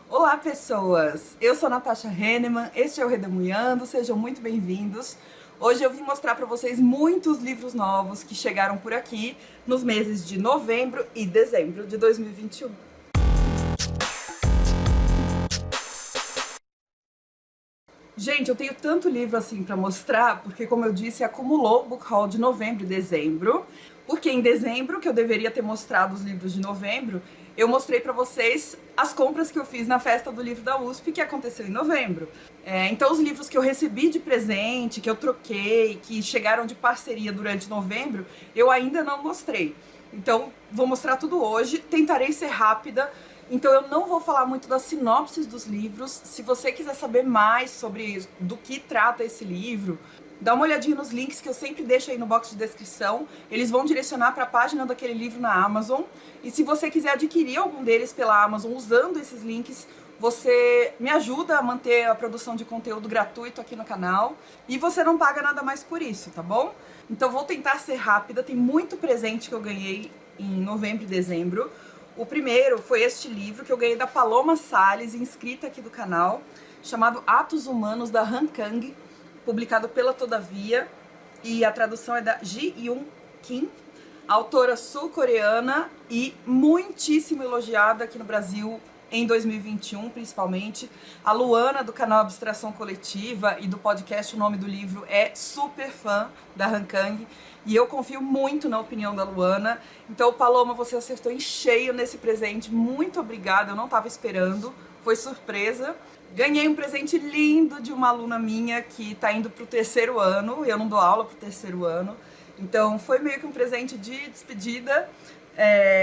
Olá, pessoas! Eu sou Natasha Henneman, este é o Redemoinhando, sejam muito bem-vindos. Hoje eu vim mostrar para vocês muitos livros novos que chegaram por aqui nos meses de novembro e dezembro de 2021. Gente, eu tenho tanto livro assim para mostrar, porque como eu disse, acumulou o book haul de novembro e dezembro. Porque em dezembro, que eu deveria ter mostrado os livros de novembro, eu mostrei para vocês as compras que eu fiz na festa do livro da USP, que aconteceu em novembro. Então os livros que eu recebi de presente, que eu troquei, que chegaram de parceria durante novembro, eu ainda não mostrei. Então vou mostrar tudo hoje, tentarei ser rápida. Então eu não vou falar muito das sinopses dos livros. Se você quiser saber mais sobre do que trata esse livro, dá uma olhadinha nos links que eu sempre deixo aí no box de descrição. Eles vão direcionar para a página daquele livro na Amazon. E se você quiser adquirir algum deles pela Amazon usando esses links, você me ajuda a manter a produção de conteúdo gratuito aqui no canal. E você não paga nada mais por isso, tá bom? Então vou tentar ser rápida. Tem muito presente que eu ganhei em novembro e dezembro. O primeiro foi este livro que eu ganhei da Paloma Salles, inscrita aqui do canal, chamado Atos Humanos, da Han Kang, publicado pela Todavia, e a tradução é da Ji Yoon Kim, autora sul-coreana e muitíssimo elogiada aqui no Brasil em 2021, principalmente. A Luana, do canal Abstração Coletiva e do podcast O Nome do Livro, é super fã da Han Kang, e eu confio muito na opinião da Luana. Então, Paloma, você acertou em cheio nesse presente. Muito obrigada, eu não estava esperando, foi surpresa. Ganhei um presente lindo de uma aluna minha que está indo para o terceiro ano. Eu não dou aula para o terceiro ano, então foi meio que um presente de despedida.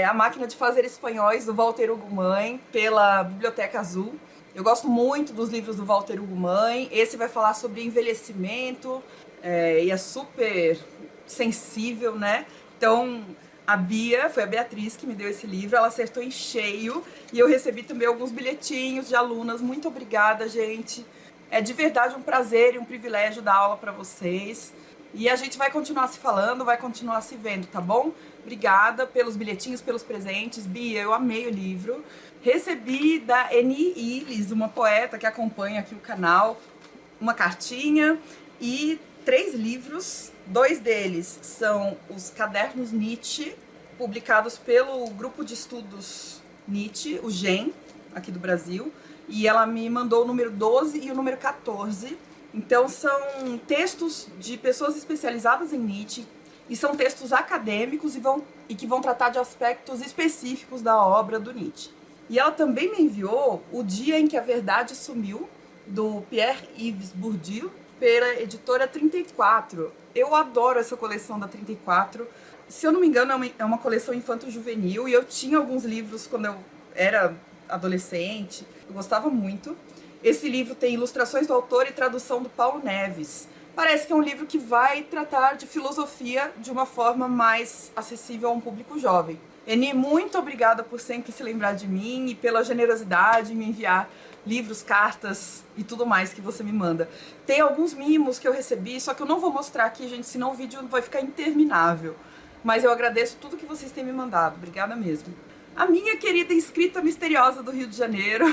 A Máquina de Fazer Espanhóis, do Walter Ugumãe, pela Biblioteca Azul. Eu gosto muito dos livros do Walter Ugumãe. Esse vai falar sobre envelhecimento e é super sensível, né? Então, foi a Beatriz que me deu esse livro, ela acertou em cheio e eu recebi também alguns bilhetinhos de alunas. Muito obrigada, gente. É de verdade um prazer e um privilégio dar aula para vocês. E a gente vai continuar se falando, vai continuar se vendo, tá bom? Obrigada pelos bilhetinhos, pelos presentes. Bia, eu amei o livro. Recebi da Eni Illes, uma poeta que acompanha aqui o canal, uma cartinha e 3 livros. 2 deles são os Cadernos Nietzsche, publicados pelo grupo de estudos Nietzsche, o GEM, aqui do Brasil. E ela me mandou o número 12 e o número 14. Então são textos de pessoas especializadas em Nietzsche e são textos acadêmicos e que vão tratar de aspectos específicos da obra do Nietzsche. E ela também me enviou O Dia em que a Verdade Sumiu, do Pierre-Yves Bourdieu, pela editora 34. Eu adoro essa coleção da 34. Se eu não me engano, é uma coleção infanto-juvenil e eu tinha alguns livros quando eu era adolescente. Eu gostava muito. Esse livro tem ilustrações do autor e tradução do Paulo Neves. Parece que é um livro que vai tratar de filosofia de uma forma mais acessível a um público jovem. Eni, muito obrigada por sempre se lembrar de mim e pela generosidade em me enviar livros, cartas e tudo mais que você me manda. Tem alguns mimos que eu recebi, só que eu não vou mostrar aqui, gente, senão o vídeo vai ficar interminável. Mas eu agradeço tudo que vocês têm me mandado. Obrigada mesmo. A minha querida inscrita misteriosa do Rio de Janeiro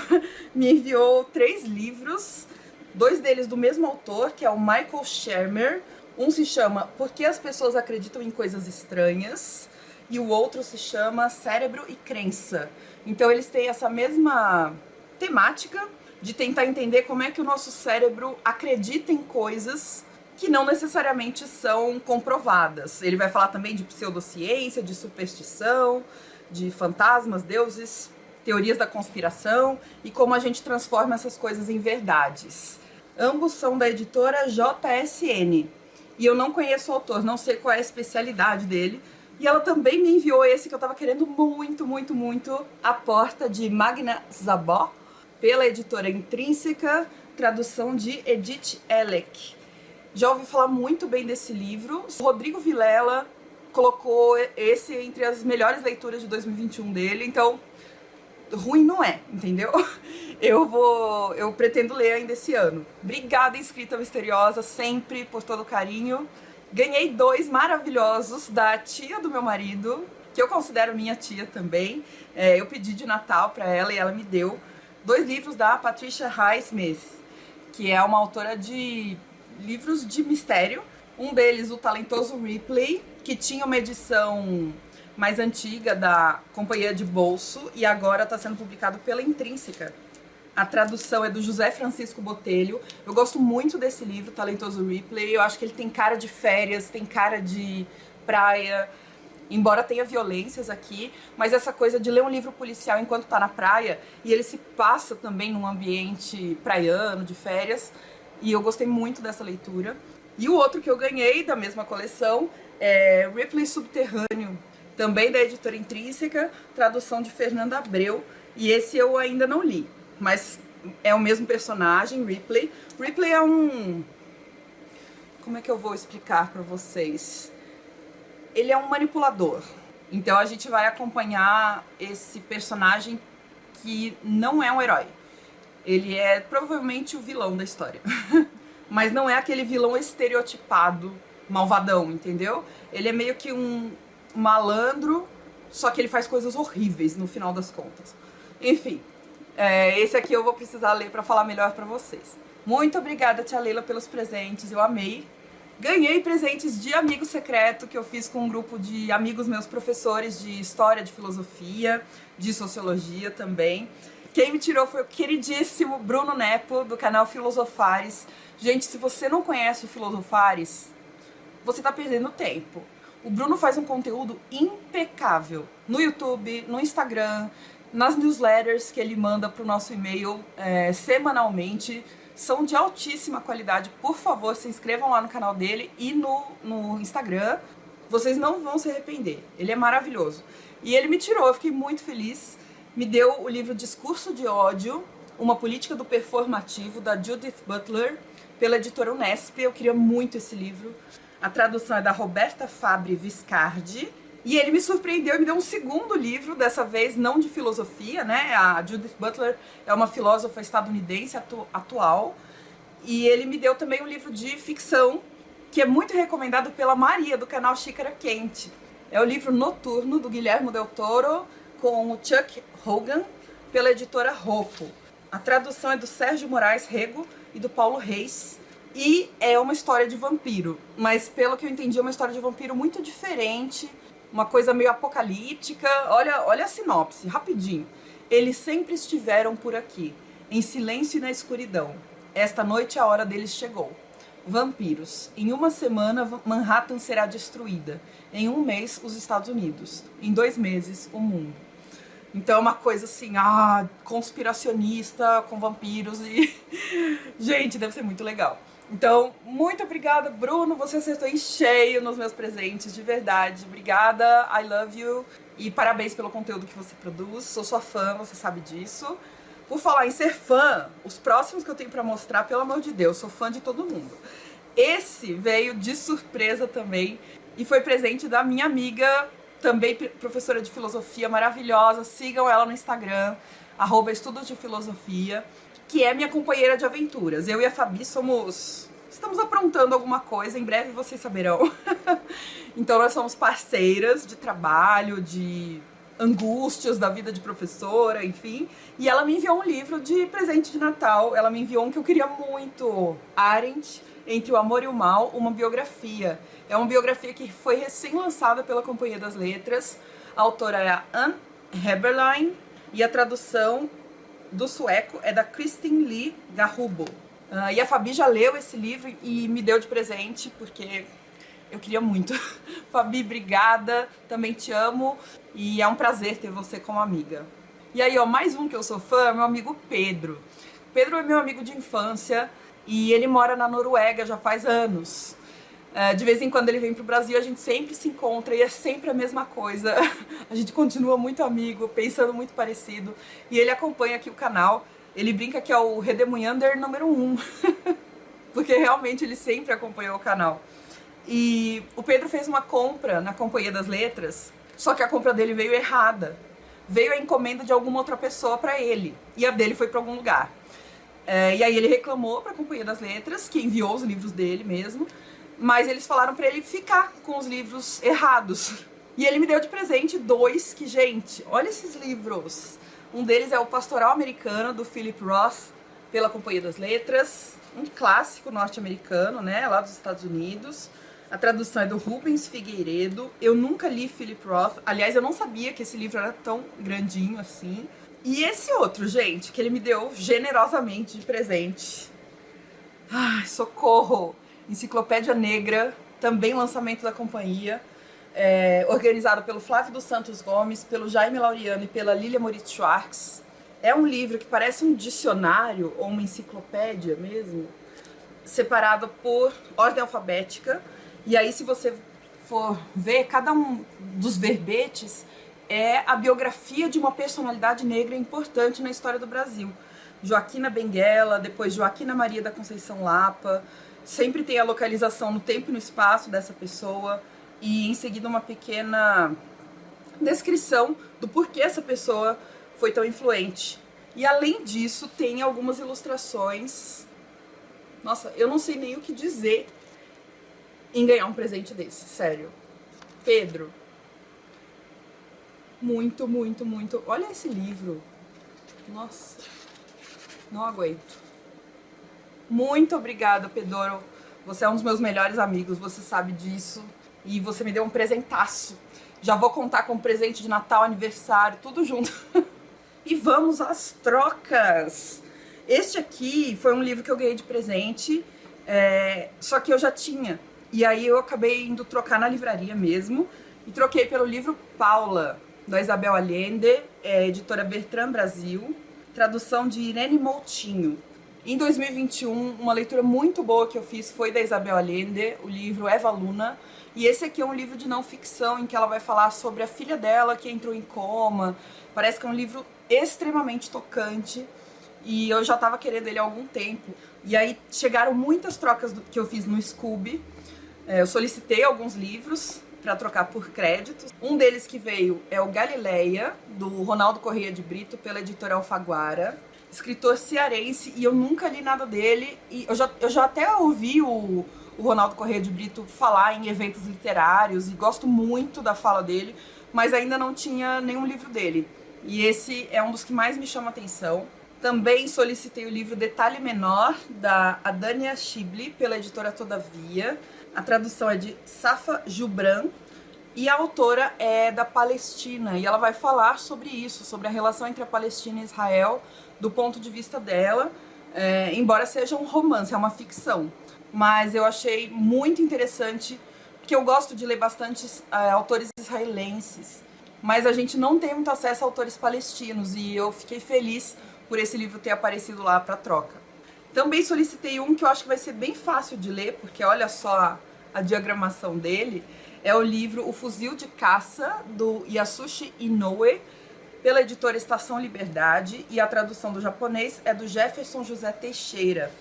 me enviou 3 livros, 2 deles do mesmo autor, que é o Michael Shermer. Um se chama Por que as pessoas acreditam em coisas estranhas e o outro se chama Cérebro e Crença. Então eles têm essa mesma temática de tentar entender como é que o nosso cérebro acredita em coisas que não necessariamente são comprovadas. Ele vai falar também de pseudociência, de superstição, de fantasmas, deuses, teorias da conspiração e como a gente transforma essas coisas em verdades. Ambos são da editora JSN. E eu não conheço o autor, não sei qual é a especialidade dele. E ela também me enviou esse que eu tava querendo muito, muito, muito, A Porta, de Magna Szabó, pela editora Intrínseca, tradução de Edith Elek. Já ouvi falar muito bem desse livro. O Rodrigo Vilela colocou esse entre as melhores leituras de 2021 dele, então ruim não é, entendeu? Eu pretendo ler ainda esse ano. Obrigada, inscrita misteriosa, sempre por todo o carinho. Ganhei 2 maravilhosos da tia do meu marido, que eu considero minha tia também. Eu pedi de Natal pra ela e ela me deu. 2 livros da Patricia Highsmith, que é uma autora de livros de mistério. Um deles, O Talentoso Ripley, que tinha uma edição mais antiga da Companhia de Bolso e agora está sendo publicado pela Intrínseca. A tradução é do José Francisco Botelho. Eu gosto muito desse livro, Talentoso Ripley. Eu acho que ele tem cara de férias, tem cara de praia, embora tenha violências aqui, mas essa coisa de ler um livro policial enquanto tá na praia, e ele se passa também num ambiente praiano, de férias, e eu gostei muito dessa leitura. E o outro que eu ganhei da mesma coleção é Ripley Subterrâneo, também da editora Intrínseca, tradução de Fernanda Abreu, e esse eu ainda não li, mas é o mesmo personagem, Ripley. Ripley é um... Como é que eu vou explicar pra vocês? Ele é um manipulador. Então a gente vai acompanhar esse personagem que não é um herói. Ele é provavelmente o vilão da história. Mas não é aquele vilão estereotipado, malvadão, entendeu? Ele é meio que um malandro, só que ele faz coisas horríveis no final das contas. Enfim, esse aqui eu vou precisar ler pra falar melhor pra vocês. Muito obrigada, tia Leila, pelos presentes, eu amei. Ganhei presentes de amigo secreto que eu fiz com um grupo de amigos meus professores de história, de filosofia, de sociologia também. Quem me tirou foi o queridíssimo Bruno Nepo, do canal Filosofares. Gente, se você não conhece o Filosofares, você tá perdendo tempo. O Bruno faz um conteúdo impecável no YouTube, no Instagram, nas newsletters que ele manda pro nosso e-mail semanalmente. São de altíssima qualidade. Por favor, se inscrevam lá no canal dele e no Instagram. Vocês não vão se arrepender. Ele é maravilhoso. E ele me tirou, eu fiquei muito feliz. Me deu o livro Discurso de Ódio, Uma Política do Performativo, da Judith Butler, pela editora Unesp. Eu queria muito esse livro. A tradução é da Roberta Fabre Viscardi. E ele me surpreendeu e me deu um segundo livro, dessa vez não de filosofia, né? A Judith Butler é uma filósofa estadunidense atual. E ele me deu também um livro de ficção, que é muito recomendado pela Maria, do canal Xícara Quente. É o livro Noturno, do Guilherme Del Toro, com o Chuck Hogan, pela editora Rocco. A tradução é do Sérgio Moraes Rego e do Paulo Reis. E é uma história de vampiro, mas pelo que eu entendi é uma história de vampiro muito diferente, uma coisa meio apocalíptica. Olha a sinopse, rapidinho. Eles sempre estiveram por aqui, em silêncio e na escuridão. Esta noite a hora deles chegou. Vampiros. Em uma semana, Manhattan será destruída. Em um mês, os Estados Unidos. Em 2 meses, o mundo. Então é uma coisa assim, conspiracionista com vampiros e... Gente, deve ser muito legal. Então, muito obrigada, Bruno. Você acertou em cheio nos meus presentes, de verdade. Obrigada, I love you. E parabéns pelo conteúdo que você produz. Sou sua fã, você sabe disso. Por falar em ser fã, os próximos que eu tenho pra mostrar, pelo amor de Deus, sou fã de todo mundo. Esse veio de surpresa também e foi presente da minha amiga, também professora de filosofia maravilhosa. Sigam ela no Instagram, @estudos de filosofia, que é minha companheira de aventuras. Eu e a Fabi estamos aprontando alguma coisa, em breve vocês saberão. Então nós somos parceiras de trabalho, de angústias da vida de professora, enfim. E ela me enviou um livro de presente de Natal. Ela me enviou um que eu queria muito. Arendt, Entre o Amor e o Mal, uma biografia. É uma biografia que foi recém-lançada pela Companhia das Letras. A autora é a Anne Heberlein e a tradução do sueco é da Kristin Lee Garrubo. E a Fabi já leu esse livro e me deu de presente, porque eu queria muito. Fabi, obrigada, também te amo e é um prazer ter você como amiga. E aí, mais um que eu sou fã é meu amigo Pedro. Pedro é meu amigo de infância e ele mora na Noruega já faz anos. De vez em quando ele vem pro Brasil, a gente sempre se encontra e é sempre a mesma coisa. A gente continua muito amigo, pensando muito parecido. E ele acompanha aqui o canal. Ele brinca que é o Redemunhander número 1. Porque realmente ele sempre acompanhou o canal. E o Pedro fez uma compra na Companhia das Letras, só que a compra dele veio errada. Veio a encomenda de alguma outra pessoa pra ele. E a dele foi pra algum lugar. E aí ele reclamou pra Companhia das Letras, que enviou os livros dele mesmo. Mas eles falaram pra ele ficar com os livros errados. E ele me deu de presente 2 que, gente, olha esses livros. Um deles é o Pastoral Americano, do Philip Roth, pela Companhia das Letras, um clássico norte-americano, né, lá dos Estados Unidos. A tradução é do Rubens Figueiredo. Eu nunca li Philip Roth, aliás, eu não sabia que esse livro era tão grandinho assim. E esse outro, gente, que ele me deu generosamente de presente. Ai, socorro! Enciclopédia Negra, também lançamento da companhia, organizado pelo Flávio dos Santos Gomes, pelo Jaime Laureano e pela Lilia Moritz Schwartz. É um livro que parece um dicionário ou uma enciclopédia mesmo, separado por ordem alfabética. E aí, se você for ver, cada um dos verbetes é a biografia de uma personalidade negra importante na história do Brasil. Joaquina Benguela, depois Joaquina Maria da Conceição Lapa, sempre tem a localização no tempo e no espaço dessa pessoa e em seguida uma pequena descrição do porquê essa pessoa foi tão influente. E além disso, tem algumas ilustrações. Nossa, eu não sei nem o que dizer em ganhar um presente desse, sério. Pedro, muito, muito, muito. Olha esse livro. Nossa, não aguento. Muito obrigada, Pedro. Você é um dos meus melhores amigos, você sabe disso. E você me deu um presentaço. Já vou contar com presente de Natal, aniversário, tudo junto. E vamos às trocas. Este aqui foi um livro que eu ganhei de presente, só que eu já tinha. E aí eu acabei indo trocar na livraria mesmo. E troquei pelo livro Paula, da Isabel Allende, editora Bertrand Brasil, tradução de Irene Moutinho. Em 2021, uma leitura muito boa que eu fiz foi da Isabel Allende, o livro Eva Luna. E esse aqui é um livro de não ficção, em que ela vai falar sobre a filha dela que entrou em coma. Parece que é um livro extremamente tocante e eu já estava querendo ele há algum tempo. E aí chegaram muitas trocas que eu fiz no Scooby. Eu solicitei alguns livros para trocar por créditos. Um deles que veio é o Galileia, do Ronaldo Corrêa de Brito, pela editora Alfaguara. Escritor cearense, e eu nunca li nada dele. E eu já até ouvi o Ronaldo Corrêa de Brito falar em eventos literários, e gosto muito da fala dele, mas ainda não tinha nenhum livro dele. E esse é um dos que mais me chama a atenção. Também solicitei o livro Detalhe Menor, da Adânia Schibli, pela editora Todavia. A tradução é de Safa Jubran, e a autora é da Palestina, e ela vai falar sobre isso, sobre a relação entre a Palestina e Israel, do ponto de vista dela, embora seja um romance, é uma ficção. Mas eu achei muito interessante, porque eu gosto de ler bastante autores israelenses, mas a gente não tem muito acesso a autores palestinos, e eu fiquei feliz por esse livro ter aparecido lá para troca. Também solicitei um que eu acho que vai ser bem fácil de ler, porque olha só a diagramação dele. É o livro O Fuzil de Caça, do Yasushi Inoue, pela editora Estação Liberdade, e a tradução do japonês é do Jefferson José Teixeira.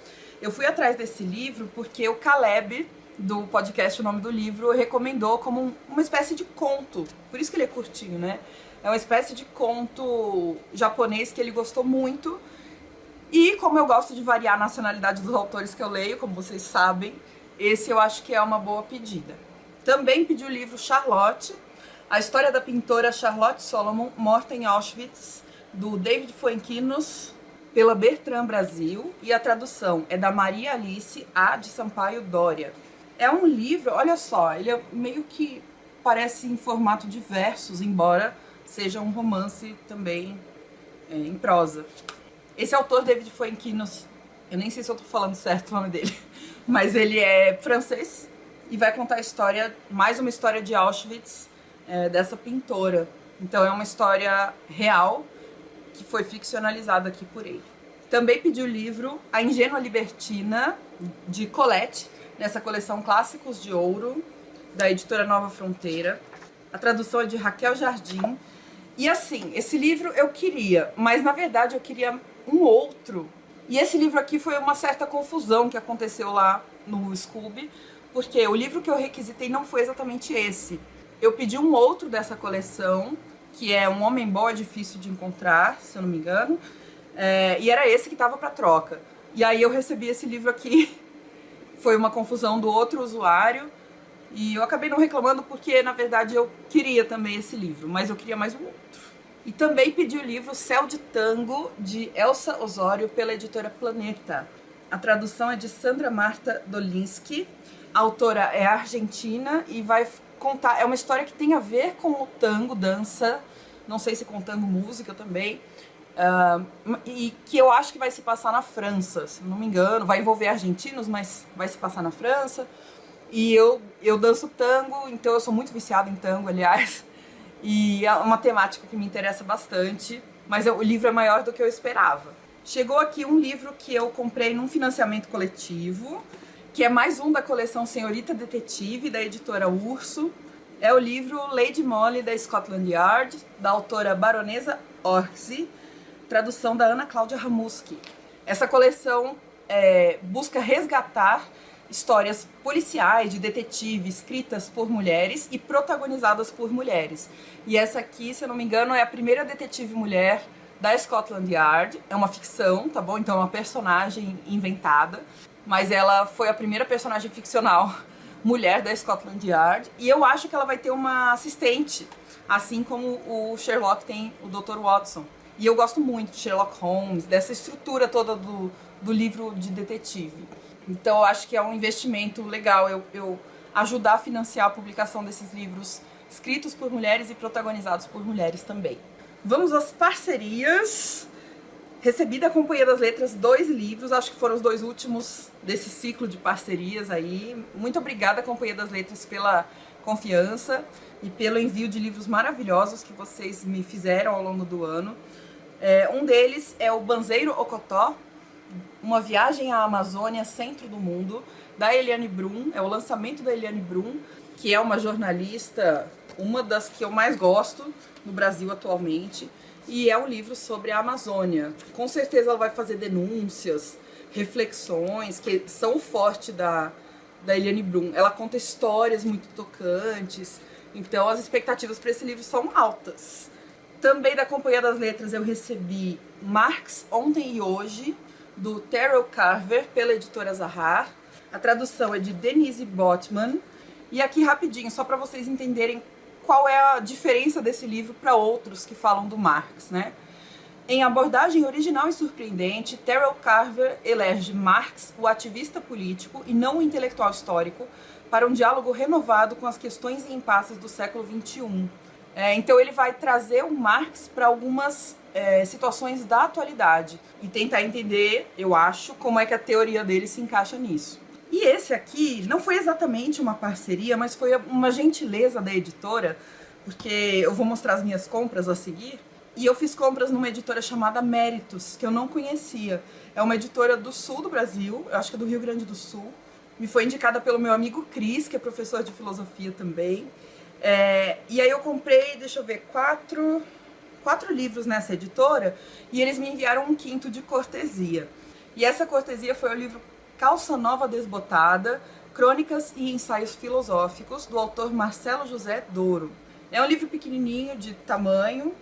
Eu fui atrás desse livro porque o Caleb, do podcast O Nome do Livro, recomendou como uma espécie de conto. Por isso que ele é curtinho, né? É uma espécie de conto japonês que ele gostou muito. E como eu gosto de variar a nacionalidade dos autores que eu leio, como vocês sabem, esse eu acho que é uma boa pedida. Também pedi o livro Charlotte, a história da pintora Charlotte Solomon, morta em Auschwitz, do David Fuenquinos, pela Bertrand Brasil, e a tradução é da Maria Alice A. de Sampaio Dória. É um livro, olha só, ele é meio que parece em formato de versos, embora seja um romance também em prosa. Esse autor, David Fuenquinos, eu nem sei se eu tô falando certo o nome dele, mas ele é francês e vai contar a história, mais uma história de Auschwitz, dessa pintora. Então é uma história real que foi ficcionalizada aqui por ele. Também pedi o livro A Ingênua Libertina, de Colette, nessa coleção Clássicos de Ouro, da editora Nova Fronteira. A tradução é de Raquel Jardim. E assim, esse livro eu queria, mas na verdade eu queria um outro. E esse livro aqui foi uma certa confusão que aconteceu lá no Scooby, porque o livro que eu requisitei não foi exatamente esse. Eu pedi um outro dessa coleção, que é Um Homem Bom é Difícil de Encontrar, se eu não me engano, e era esse que estava para troca. E aí eu recebi esse livro aqui, foi uma confusão do outro usuário, e eu acabei não reclamando porque, na verdade, eu queria também esse livro, mas eu queria mais um outro. E também pedi o livro Céu de Tango, de Elsa Osório, pela editora Planeta. A tradução é de Sandra Marta Dolinsky. A autora é argentina e vai contar... É uma história que tem a ver com o tango, dança, não sei se com tango música também, e que eu acho que vai se passar na França, se não me engano. Vai envolver argentinos, mas vai se passar na França. E eu danço tango, então eu sou muito viciada em tango, aliás. E é uma temática que me interessa bastante, mas o livro é maior do que eu esperava. Chegou aqui um livro que eu comprei num financiamento coletivo, que é mais um da coleção Senhorita Detetive, da editora Urso. É o livro Lady Molly, da Scotland Yard, da autora Baronesa Orczy, tradução da Ana Cláudia Ramuschi. Essa coleção busca resgatar histórias policiais, de detetive, escritas por mulheres e protagonizadas por mulheres. E essa aqui, se eu não me engano, é a primeira detetive mulher da Scotland Yard. É uma ficção, tá bom? Então é uma personagem inventada, mas ela foi a primeira personagem ficcional mulher da Scotland Yard. E eu acho que ela vai ter uma assistente, assim como o Sherlock tem o Dr. Watson. E eu gosto muito de Sherlock Holmes, dessa estrutura toda do livro de detetive. Então eu acho que é um investimento legal eu ajudar a financiar a publicação desses livros escritos por mulheres e protagonizados por mulheres também. Vamos às parcerias. Recebi da Companhia das Letras 2 livros, acho que foram os 2 últimos desse ciclo de parcerias aí. Muito obrigada, Companhia das Letras, pela confiança e pelo envio de livros maravilhosos que vocês me fizeram ao longo do ano. Um deles é o Banzeiro Ocotó, uma viagem à Amazônia, centro do mundo, da Eliane Brum. É o lançamento da Eliane Brum, que é uma jornalista, uma das que eu mais gosto no Brasil atualmente, e é um livro sobre a Amazônia. Com certeza ela vai fazer denúncias, reflexões, que são o forte da Eliane Brum. Ela conta histórias muito tocantes, então as expectativas para esse livro são altas. Também da Companhia das Letras eu recebi Marx, Ontem e Hoje, do Terrell Carver, pela editora Zahar. A tradução é de Denise Botman. E aqui rapidinho, só para vocês entenderem qual é a diferença desse livro para outros que falam do Marx, né? Em abordagem original e surpreendente, Terrell Carver elege Marx, o ativista político e não o intelectual histórico, para um diálogo renovado com as questões e impasses do século XXI. Então ele vai trazer o Marx para algumas situações da atualidade e tentar entender, eu acho, como é que a teoria dele se encaixa nisso. E esse aqui não foi exatamente uma parceria, mas foi uma gentileza da editora, porque eu vou mostrar as minhas compras a seguir. E eu fiz compras numa editora chamada Méritos, que eu não conhecia. É uma editora do sul do Brasil, eu acho que é do Rio Grande do Sul. Me foi indicada pelo meu amigo Cris, que é professor de filosofia também. E aí eu comprei, deixa eu ver, quatro livros nessa editora, e eles me enviaram um quinto de cortesia. E essa cortesia foi o livro Calça Nova Desbotada, Crônicas e Ensaios Filosóficos, do autor Marcelo José Douro. É um livro pequenininho de tamanho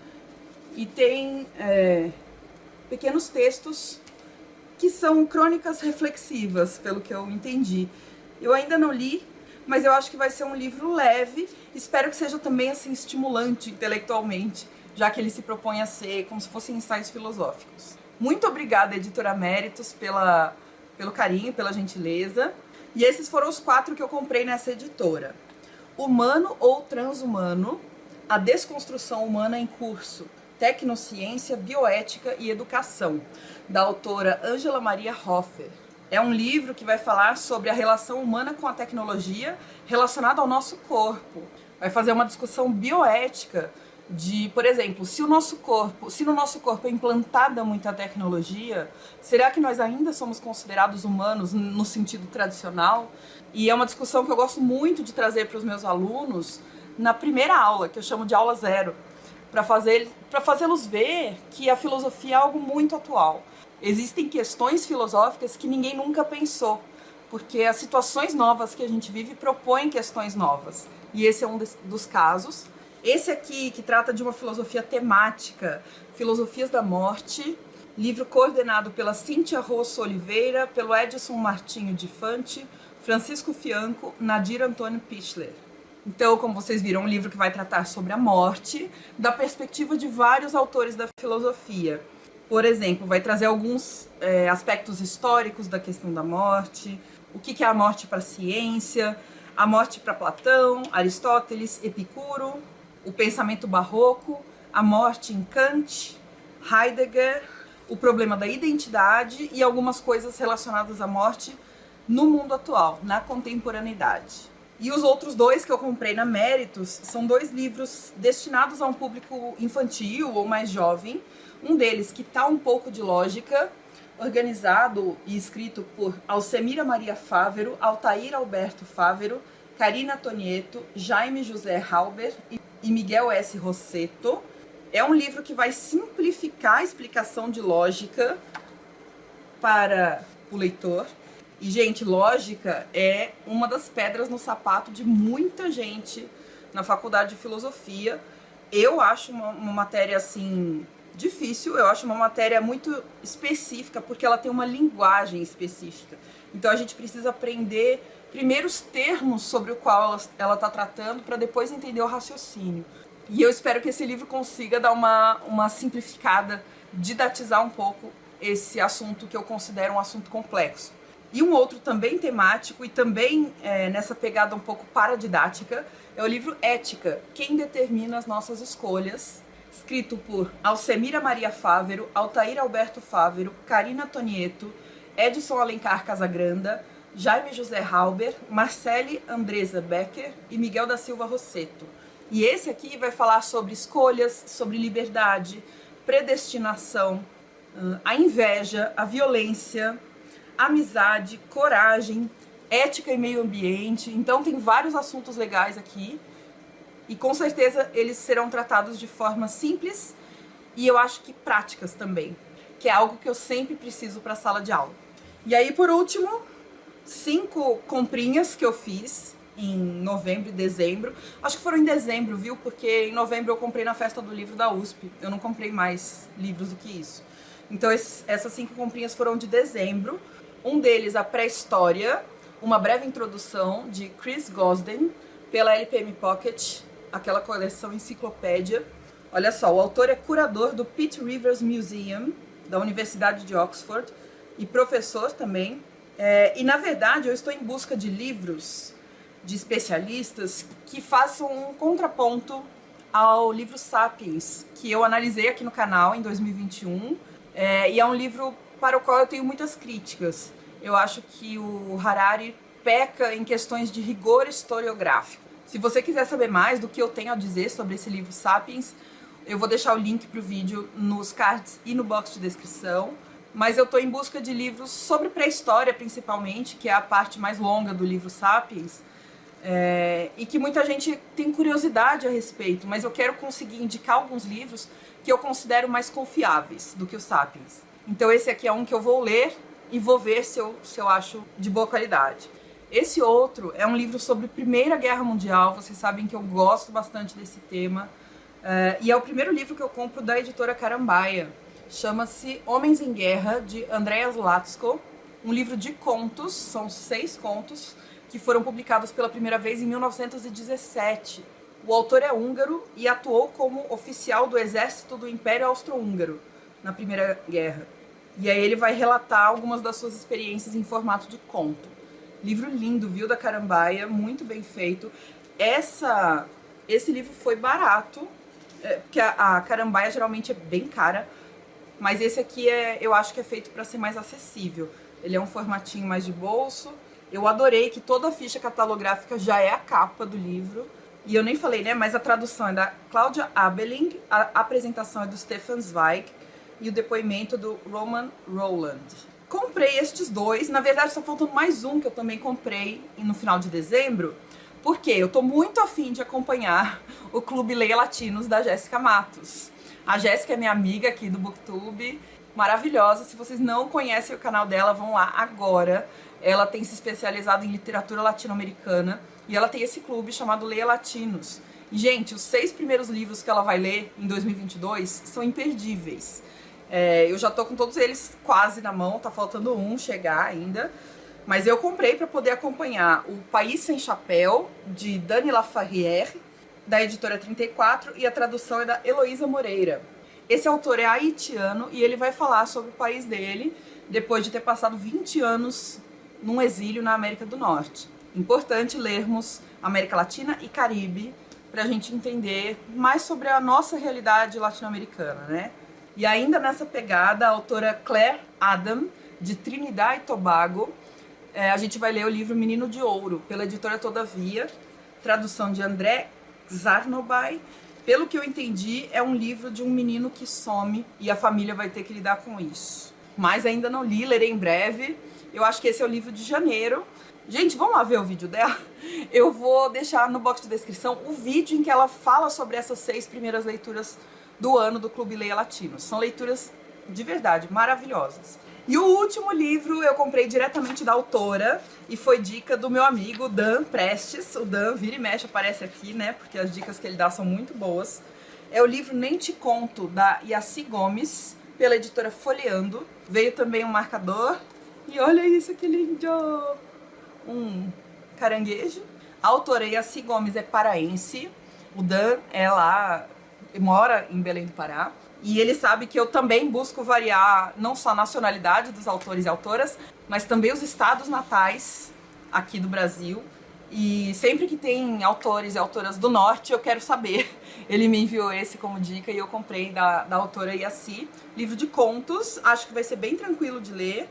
e tem pequenos textos que são crônicas reflexivas, pelo que eu entendi. Eu ainda não li, mas eu acho que vai ser um livro leve. Espero que seja também assim estimulante intelectualmente, já que ele se propõe a ser como se fossem ensaios filosóficos. Muito obrigada, Editora Méritos, pelo carinho, pela gentileza. E esses foram os 4 que eu comprei nessa editora. Humano ou Transhumano, A Desconstrução Humana em Curso, Tecnociência, Bioética e Educação, da autora Ângela Maria Hoffer. É um livro que vai falar sobre a relação humana com a tecnologia relacionada ao nosso corpo. Vai fazer uma discussão bioética de, por exemplo, se no nosso corpo é implantada muita tecnologia, será que nós ainda somos considerados humanos no sentido tradicional? E é uma discussão que eu gosto muito de trazer para os meus alunos na primeira aula, que eu chamo de aula zero, para fazê-los ver que a filosofia é algo muito atual. Existem questões filosóficas que ninguém nunca pensou, porque as situações novas que a gente vive propõem questões novas. E esse é um dos casos. Esse aqui, que trata de uma filosofia temática, Filosofias da Morte, livro coordenado pela Cíntia Rosso Oliveira, pelo Edson Martinho de Fante, Francisco Fianco, Nadir Antônio Pichler. Então, como vocês viram, é um livro que vai tratar sobre a morte, da perspectiva de vários autores da filosofia. Por exemplo, vai trazer alguns aspectos históricos da questão da morte, o que é a morte para a ciência, a morte para Platão, Aristóteles, Epicuro, o pensamento barroco, a morte em Kant, Heidegger, o problema da identidade e algumas coisas relacionadas à morte no mundo atual, na contemporaneidade. E os outros dois que eu comprei na Méritos são 2 livros destinados a um público infantil ou mais jovem. Um deles que tá um pouco de lógica, organizado e escrito por Alcemira Maria Fávero, Altair Alberto Fávero, Carina Tonieto, Jaime José Halber e Miguel S. Rosseto. É um livro que vai simplificar a explicação de lógica para o leitor. E, gente, lógica é uma das pedras no sapato de muita gente na faculdade de filosofia. Eu acho uma matéria, assim, difícil. Eu acho uma matéria muito específica, porque ela tem uma linguagem específica. Então, a gente precisa aprender primeiro os termos sobre o qual ela está tratando, para depois entender o raciocínio. E eu espero que esse livro consiga dar uma simplificada, didatizar um pouco esse assunto que eu considero um assunto complexo. E um outro também temático e também nessa pegada um pouco paradidática é o livro Ética, Quem Determina as Nossas Escolhas, escrito por Alcemira Maria Fávero, Altair Alberto Fávero, Carina Tonieto, Edson Alencar Casagranda, Jaime José Halber, Marcele Andresa Becker e Miguel da Silva Rosseto. E esse aqui vai falar sobre escolhas, sobre liberdade, predestinação, a inveja, a violência, amizade, coragem, ética e meio ambiente. Então tem vários assuntos legais aqui e com certeza eles serão tratados de forma simples e eu acho que práticas também, que é algo que eu sempre preciso para a sala de aula. E aí, por último, 5 comprinhas que eu fiz em novembro e dezembro. Acho que foram em dezembro, viu? Porque em novembro eu comprei na festa do livro da USP. Eu não comprei mais livros do que isso. Então essas 5 comprinhas foram de dezembro. Um deles, A Pré-História, uma breve introdução, de Chris Gosden, pela LPM Pocket, aquela coleção enciclopédia. Olha só, o autor é curador do Pitt Rivers Museum, da Universidade de Oxford, e professor também. E, na verdade, eu estou em busca de livros de especialistas que façam um contraponto ao livro Sapiens, que eu analisei aqui no canal em 2021, e é um livro para o qual eu tenho muitas críticas. Eu acho que o Harari peca em questões de rigor historiográfico. Se você quiser saber mais do que eu tenho a dizer sobre esse livro Sapiens, eu vou deixar o link para o vídeo nos cards e no box de descrição. Mas eu estou em busca de livros sobre pré-história, principalmente, que é a parte mais longa do livro Sapiens, e que muita gente tem curiosidade a respeito, mas eu quero conseguir indicar alguns livros que eu considero mais confiáveis do que o Sapiens. Então esse aqui é um que eu vou ler e vou ver se eu acho de boa qualidade. Esse outro é um livro sobre Primeira Guerra Mundial. Vocês sabem que eu gosto bastante desse tema. E é o primeiro livro que eu compro da editora Carambaia. Chama-se Homens em Guerra, de Andreas Latsko. Um livro de contos, são 6 contos, que foram publicados pela primeira vez em 1917. O autor é húngaro e atuou como oficial do exército do Império Austro-Húngaro na Primeira Guerra. E aí ele vai relatar algumas das suas experiências em formato de conto. Livro lindo, viu, da Carambaia, muito bem feito. Esse livro foi barato, porque a Carambaia geralmente é bem cara, mas esse aqui eu acho que é feito para ser mais acessível. Ele é um formatinho mais de bolso. Eu adorei que toda a ficha catalográfica já é a capa do livro. E eu nem falei, né, mas a tradução é da Cláudia Abeling, a apresentação é do Stefan Zweig e o depoimento do Roman Rowland. Comprei estes 2, na verdade está faltando mais um que eu também comprei no final de dezembro, porque eu tô muito afim de acompanhar o Clube Leia Latinos da Jéssica Matos. A Jéssica é minha amiga aqui do Booktube, maravilhosa. Se vocês não conhecem o canal dela, vão lá agora. Ela tem se especializado em literatura latino-americana e ela tem esse clube chamado Leia Latinos. E, gente, os 6 primeiros livros que ela vai ler em 2022 são imperdíveis. Eu já tô com todos eles quase na mão, tá faltando um chegar ainda. Mas eu comprei para poder acompanhar O País Sem Chapéu, de Dani Laferrière, da editora 34, e a tradução é da Heloísa Moreira. Esse autor é haitiano e ele vai falar sobre o país dele depois de ter passado 20 anos num exílio na América do Norte. Importante lermos América Latina e Caribe para a gente entender mais sobre a nossa realidade latino-americana, né? E ainda nessa pegada, a autora Claire Adam, de Trinidad e Tobago, a gente vai ler o livro Menino de Ouro, pela editora Todavia, tradução de André Czarnobay. Pelo que eu entendi, é um livro de um menino que some e a família vai ter que lidar com isso. Mas ainda não li, lerei em breve. Eu acho que esse é o livro de janeiro. Gente, vamos lá ver o vídeo dela? Eu vou deixar no box de descrição o vídeo em que ela fala sobre essas 6 primeiras leituras do ano do Clube Leia Latino. São leituras de verdade maravilhosas. E o último livro eu comprei diretamente da autora e foi dica do meu amigo Dan Prestes. O Dan vira e mexe, aparece aqui, né? Porque as dicas que ele dá são muito boas. É o livro Nem Te Conto, da Yaci Gomes, pela editora Folheando. Veio também um marcador. E olha isso, que lindo! Um caranguejo. A autora Yaci Gomes é paraense. O Dan é lá, mora em Belém do Pará. E ele sabe que eu também busco variar não só a nacionalidade dos autores e autoras, mas também os estados natais aqui do Brasil. E sempre que tem autores e autoras do norte, eu quero saber. Ele me enviou esse como dica e eu comprei da autora Yaci. Livro de contos, acho que vai ser bem tranquilo de ler,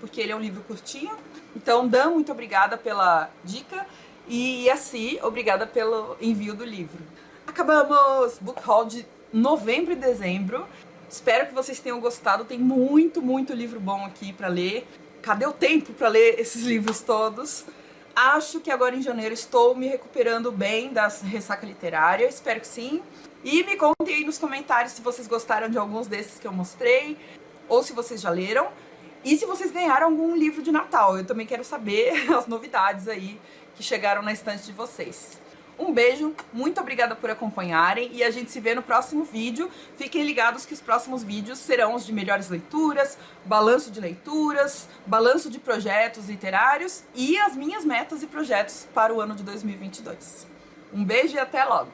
porque ele é um livro curtinho. Então, Dan, muito obrigada pela dica. E Yaci, obrigada pelo envio do livro. Acabamos! Book haul de novembro e dezembro. Espero que vocês tenham gostado. Tem muito, muito livro bom aqui pra ler. Cadê o tempo pra ler esses livros todos? Acho que agora em janeiro estou me recuperando bem da ressaca literária. Espero que sim. E me contem aí nos comentários se vocês gostaram de alguns desses que eu mostrei, ou se vocês já leram. E se vocês ganharam algum livro de Natal. Eu também quero saber as novidades aí que chegaram na estante de vocês. Um beijo, muito obrigada por acompanharem e a gente se vê no próximo vídeo. Fiquem ligados que os próximos vídeos serão os de melhores leituras, balanço de leituras, balanço de projetos literários e as minhas metas e projetos para o ano de 2022. Um beijo e até logo!